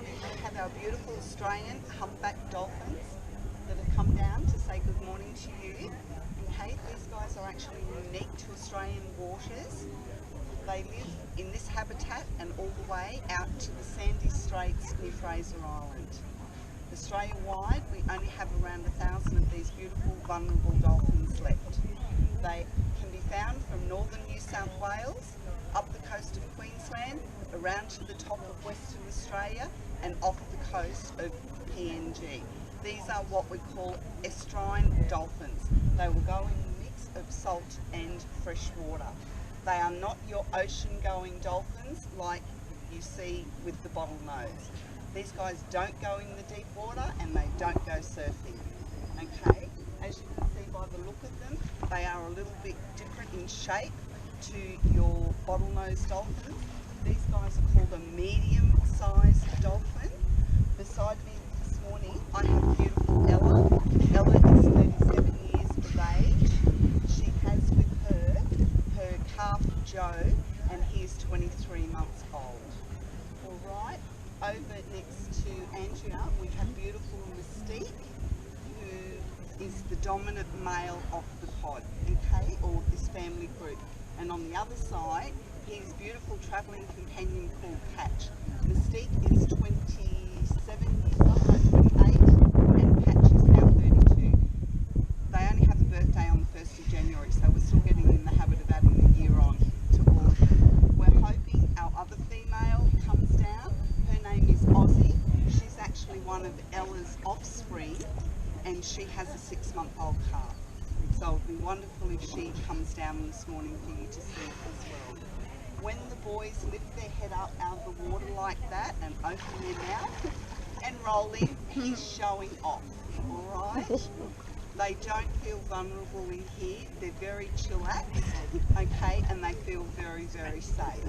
morning we have our beautiful Australian humpback dolphins that have come down to say good morning to you. Okay, these guys are actually unique to Australian waters. They live in this habitat and all the way out to the Sandy Straits near Fraser Island. Australia-wide, we only have around 1,000 of these beautiful vulnerable dolphins left. They can be found from northern New South Wales, up the coast of Queensland, around to the top of Western Australia and off the coast of PNG. These are what we call estuarine dolphins. They will go in a mix of salt and fresh water. They are not your ocean-going dolphins like you see with the bottlenose. These guys don't go in the deep water and they don't go surfing. Okay, as you can see by the look of them, they are a little bit different in shape to your bottlenose dolphins. These guys are called a medium-sized dolphin. Beside me this morning, I have beautiful Ella. Ella is 37 years of age. She has with her calf Joe, and he is 23 months old. All right, over next to Andrea, we have beautiful Mystique, who is the dominant male of the pod, okay, or this family group. And on the other side, his beautiful travelling companion called Patch. Mystique is 27 years old, 28, and Patch is now 32. They only have a birthday on the 1st of January, so we're still getting in the habit of adding the year on to all of them. We're hoping our other female comes down. Her name is Ozzy. She's actually one of Ella's offspring, and she has a 6-month-old calf. So it would be wonderful if she comes down this morning for you to see as well. When the boys lift their head up out of the water like that and open their mouth and roll in, he's showing off, all right? They don't feel vulnerable in here. They're very chillaxed, okay, and they feel very, very safe.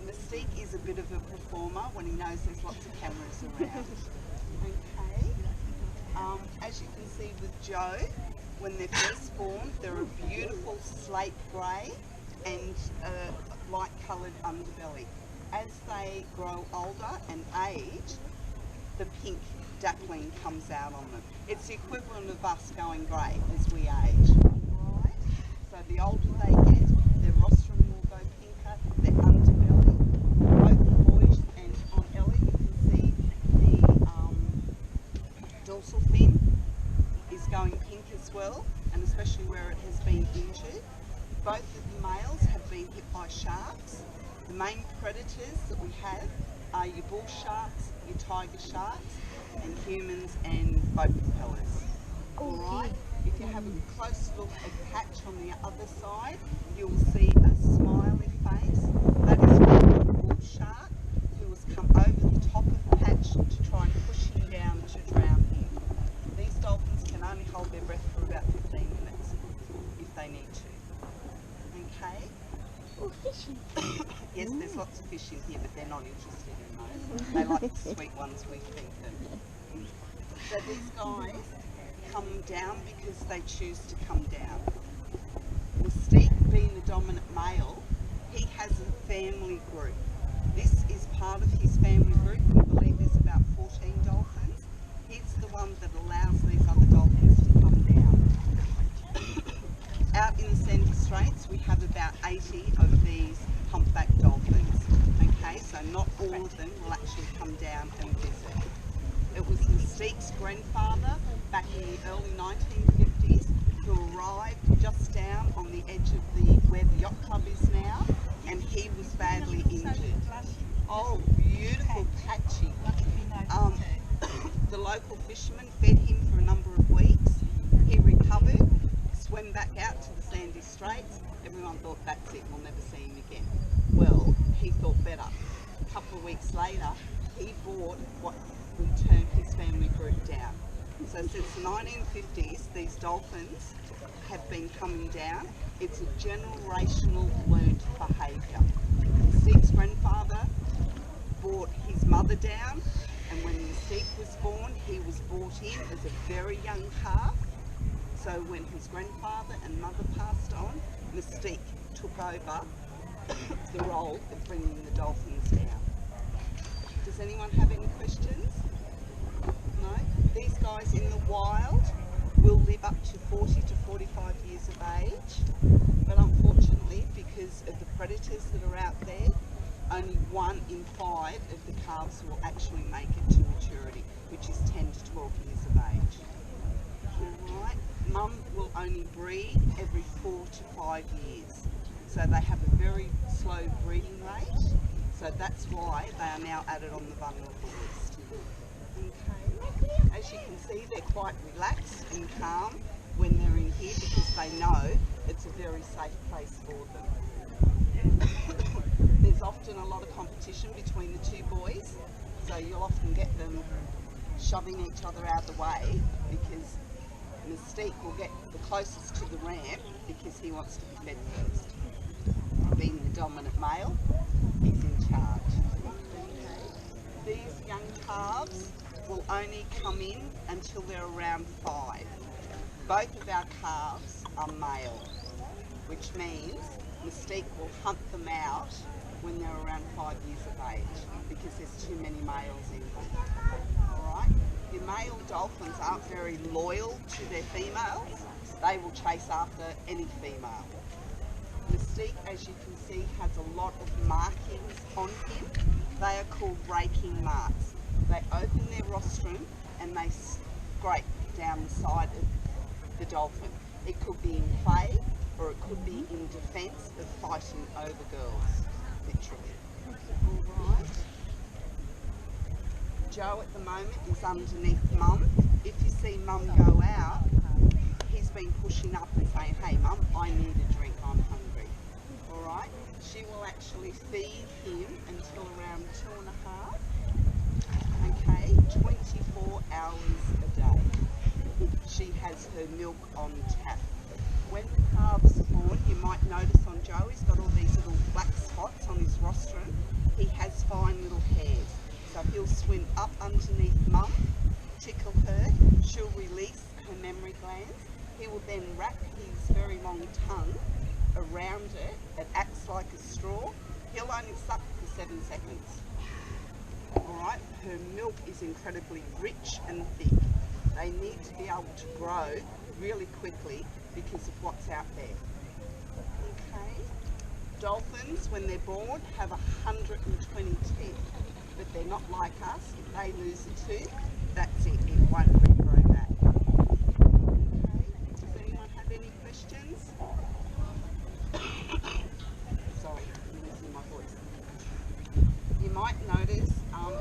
Mystique is a bit of a performer when he knows there's lots of cameras around, okay? As you can see with Joe, when they're first born, they're a beautiful slate grey and a light coloured underbelly. As they grow older and age, the pink dappling comes out on them. It's the equivalent of us going grey as we age. Right? So the older they get, their rostrum will go pinker, their underbelly. Both boys and on Ellie, you can see the dorsal fin is going pink as well, and especially where it has been injured. Both of the males have been hit by sharks. The main predators that we have are your bull sharks, your tiger sharks, and humans and boat propellers. Alright, if you have a close look at Patch on the other side, you'll see a smiley face. That is a bull shark who has come over the top of Patch to try and push him down to drown him. These dolphins can only hold their breath for about 15 minutes if they need to. Okay? Or fishing. Yes, there's lots of fish in here, but they're not interested in those. They like the sweet ones we feed them. So these guys come down because they choose to come down. Mystique, being the dominant male, he has a family group. This is part of his family group. We believe there's about 14 dolphins. He's the one that allows these other dolphins to come down. Out in the Sandy Straits, we have about 80 of these humpback dolphins. Okay, so not all of them will actually come down and visit. It was Mystique's grandfather back in the early 1950s who arrived just down on the edge of where the yacht club is now, and he was badly injured. Oh, beautiful Patchy. The local fishermen fed him for a number of weeks. He recovered, swam back out to the Sandy Straits. Everyone thought, that's it, we'll never see him again. Well, he thought better. A couple of weeks later, he bought what we term his family group down. So since the 1950s, these dolphins have been coming down. It's a generational learnt behaviour. Mystique's grandfather brought his mother down, and when Mystique was born, he was brought in as a very young calf. So when his grandfather and mother passed on, Mystique took over the role of bringing the dolphins down. Does anyone have any of the calves will actually make it to maturity, which is 10 to 12 years of age. Alright, mum will only breed every 4 to 5 years. So they have a very slow breeding rate. So that's why they are now added on the vulnerable list. Okay, as you can see, they're quite relaxed and calm when they're in here because they know it's a very safe place for them. There's often a lot of competition between the two boys, so you'll often get them shoving each other out of the way because Mystique will get the closest to the ramp because he wants to be fed first. Being the dominant male, he's in charge. These young calves will only come in until they're around 5. Both of our calves are male, which means Mystique will hunt them out when they're around 5 years of age because there's too many males in them. Alright? Your male dolphins aren't very loyal to their females. They will chase after any female. Mystique, as you can see, has a lot of markings on him. They are called raking marks. They open their rostrum and they scrape down the side of the dolphin. It could be in play or it could be in defence of fighting over girls, literally. Alright. Joe at the moment is underneath mum. If you see mum go out, he's been pushing up and saying, hey mum, I need a drink, I'm hungry. Alright, she will actually feed him until around 2.5. Okay, 24 hours a day. She has her milk on tap. When the calves are born, you might notice on Joe, he's got all these little black spots on his rostrum. He has fine little hairs. So he'll swim up underneath mum, tickle her, she'll release her mammary glands. He will then wrap his very long tongue around it. It acts like a straw. He'll only suck for 7 seconds. Alright, her milk is incredibly rich and thick. They need to be able to grow really quickly because of what's out there. Okay. Dolphins, when they're born, have 120 teeth, but they're not like us. If they lose a tooth, that's it. It won't regrow back. Okay. Does anyone have any questions? Sorry, I'm losing my voice. You might notice,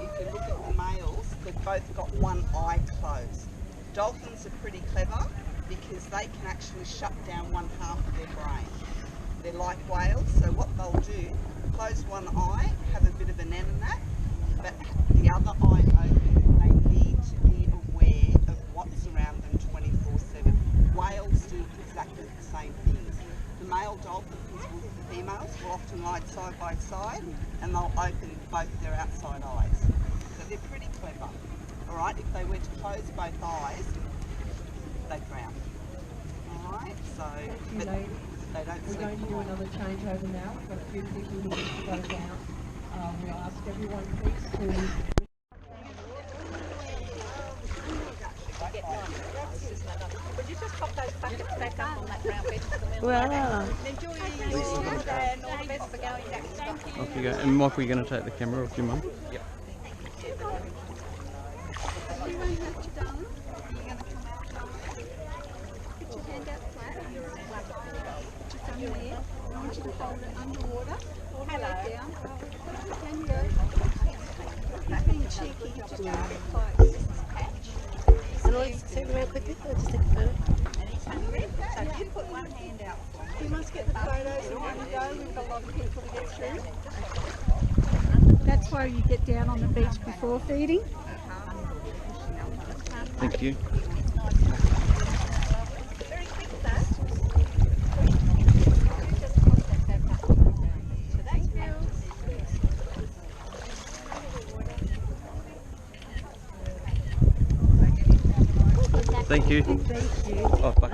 if you look at the males, they've both got one eye closed. Dolphins are pretty clever because they can actually shut down one half of their brain. They're like whales, so what they'll do, close one eye, have a bit of an nap, but the other eye open. They need to be aware of what's around them 24/7. Whales do exactly the same things. The male dolphins with the females will often lie side by side and they'll open both their outside eyes. So they're pretty clever. Alright, if they were to close both eyes, they'd drown. Alright, so but they don't sleep. We're going to do another changeover now. We've got a few people who need to go down. We'll ask everyone please to... Would you just pop those buckets back up on that brown bench for the middle? Wow. Enjoy your evening and all the best for going back. Off you go. And Mike, we're going to take the camera off your mum? Yep. You won't have to, darling. You're going to come out, darling. Put your hand out flat. Put your thumb there. I want you to hold it underwater. Hello. Down. Down you go. He's being cheeky. Just hold it close. And let's take real quickly. I'll just take a photo. And he's hungry, so if you put one hand out for him. You must get the photos in one go. We've got a lot of people to get through. That's why you get down on the beach before feeding. Thank you. Very quick though. Thank you. Thank you. Oh, fuck.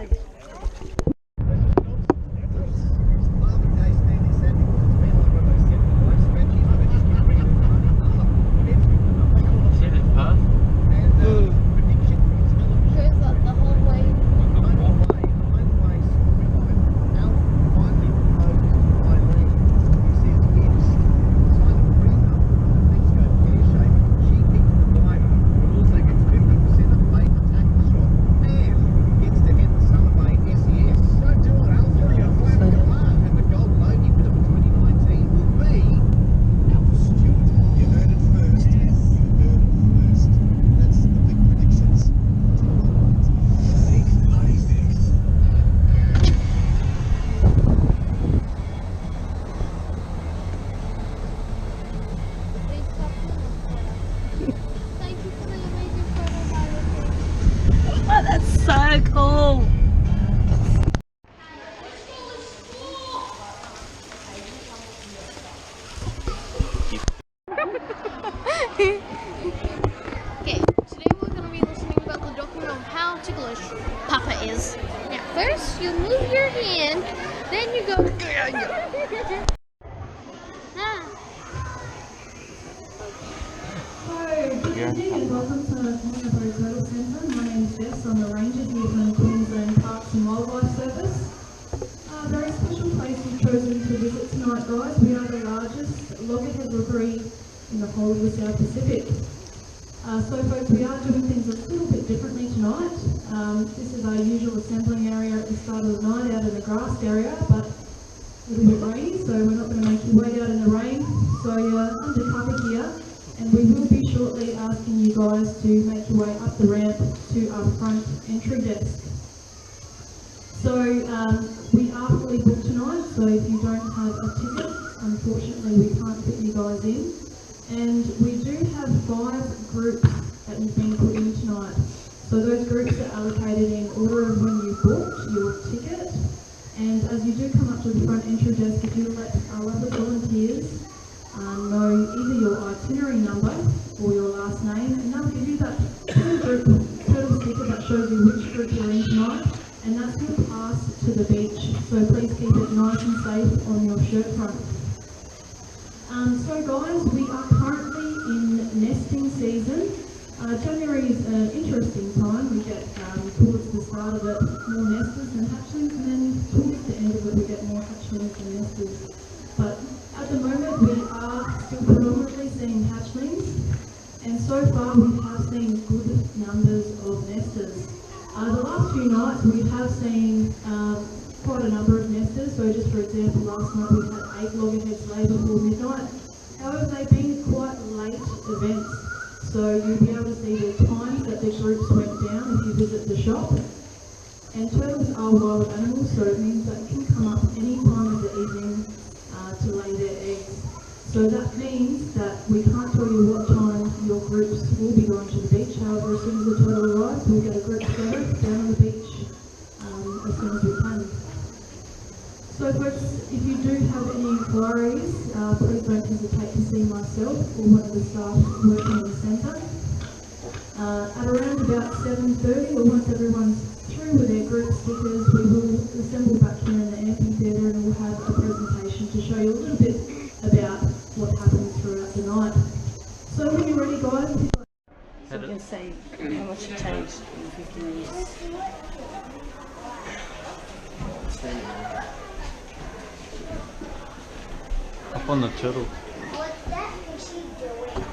Okay, today we're going to be listening about the document of how ticklish Papa is. Now, first you move your hand, then you go. Ah. Good evening and welcome to QLD Dolphins and Turtles. My name is Jess. I'm a ranger here from Queensland Parks and Wildlife Service. A very special place we've chosen to visit tonight, guys. We are the largest loggerhead rookery in the whole of the South Pacific. So folks, we are doing things a little bit differently tonight. This is our usual assembling area at the start of the night out in the grassed area, but a little bit rainy, so we're not going to make you wait out in the rain. So you're under cover here, and we will be shortly asking you guys to make your way up the ramp to our front entry desk. So we are fully booked tonight, so if you don't have a ticket, unfortunately we can't fit you guys in. And we do have 5 groups that have been put in tonight. So those groups are allocated in order of when you booked your ticket. And as you do come up to the front entry desk, if you let our lovely volunteers know either your itinerary number or your last name, and they'll give you that turtle sticker that shows you which group you're in tonight, and that's your pass to the beach. So please keep it nice and safe on your shirt front. So guys, we are currently in nesting season. January is an interesting time. We get towards the start of it more nesters and hatchlings, and then towards the end of it we get more hatchlings and nesters. But at the moment we are still predominantly seeing hatchlings, and so far we have seen good numbers of nesters. The last few nights we have seen quite a number of nesters. So just for example, last night we had 8 loggerheads lay before midnight. However, they've been quite late events, so you'll be able to see the times that the groups went down if you visit the shop. And turtles are wild animals, so it means that it can come up any time of the evening to lay their eggs. So that means that we can't tell you what time your groups will be going to the beach. However, as soon as the turtle arrives, we'll get a group together down on the beach as soon as we can. So folks, if you do have any inquiries, please don't hesitate to see myself or one of the staff working in the centre. At around about 7:30, or once everyone's through with their group stickers, we will assemble back here in the amphitheatre and we'll have a presentation to show you a little bit about what happens throughout the night. So when you're ready, guys, So we can say how much it changed in 15 years. Up on the turtle. What's that fishy doing?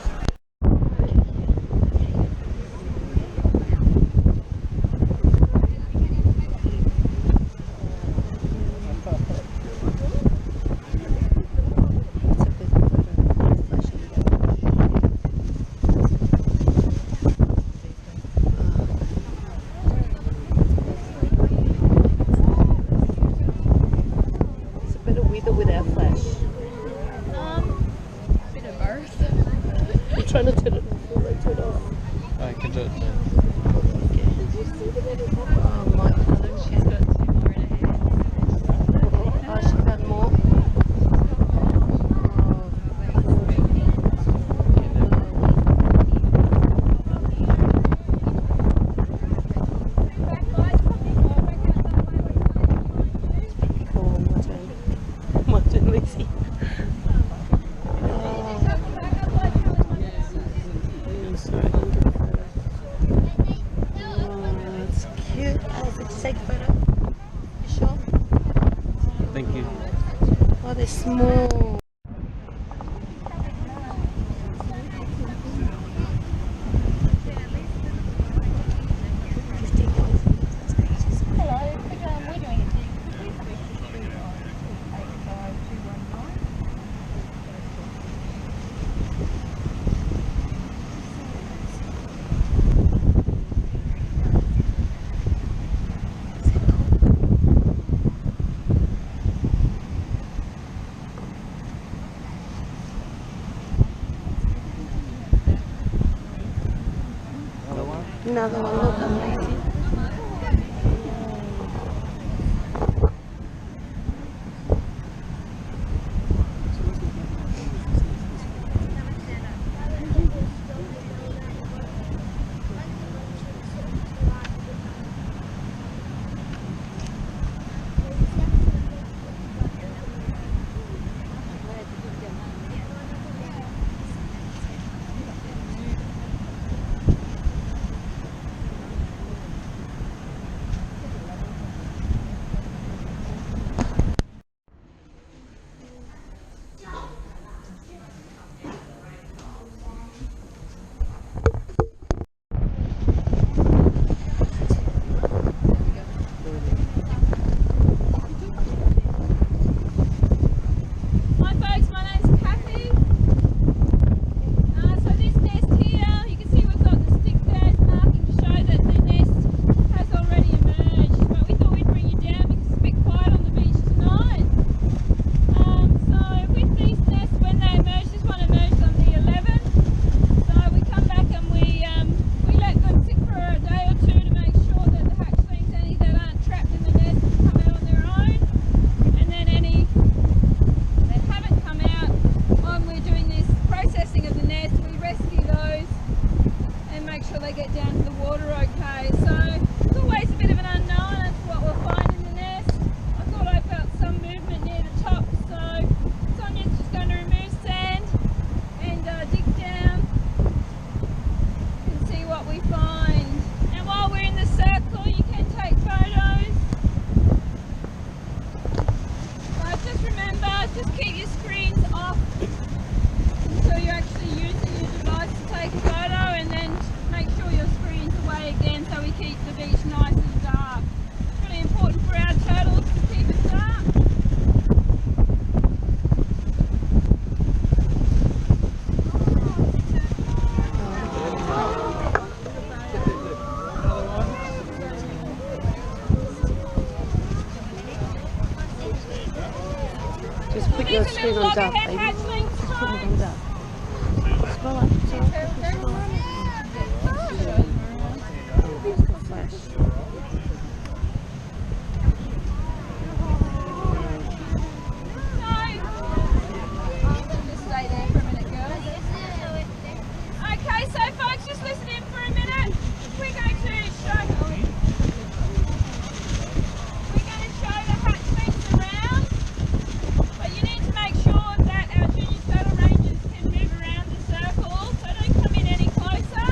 It's a better with or without flash. Bit of both. You're trying to turn it off or turn it off. I can do it. Oh my God. She's got 2 more in her hand. Oh, she got more. My turn, Lucy. It's cute. Let's take a photo. You sure? Thank you. Oh, they're small. Another one, look amazing. gums up, loggerhead baby. hatchlings Just put the time. gums up. Scroll up. Scroll up. Flash. Just stay there for a minute, girls. Okay, so folks, just listen in for a minute. We're going to show the hatchlings around, but you need to make sure that our junior turtle rangers can move around the circle, so don't come in any closer.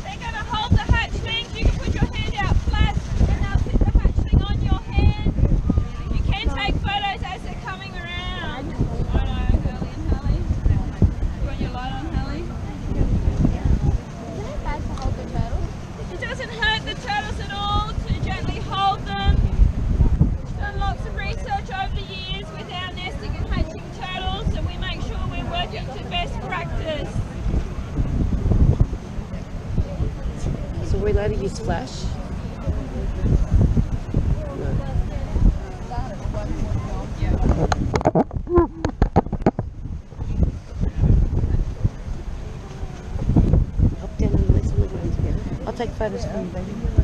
They're going to hold the hatchlings. You can put your hand out flat and they'll sit the hatchling on your hand. You can take photos as they're coming around. I know, Hurley and Hallie. You want your light on, Hallie? It doesn't hurt the turtles at all to gently hold them. Done lots of research over the years with our nesting and hatching turtles, and we make sure we're working to best practice. So we allowed to use flash? Up, down, and listen, we're going together. I'll take photos for you, baby.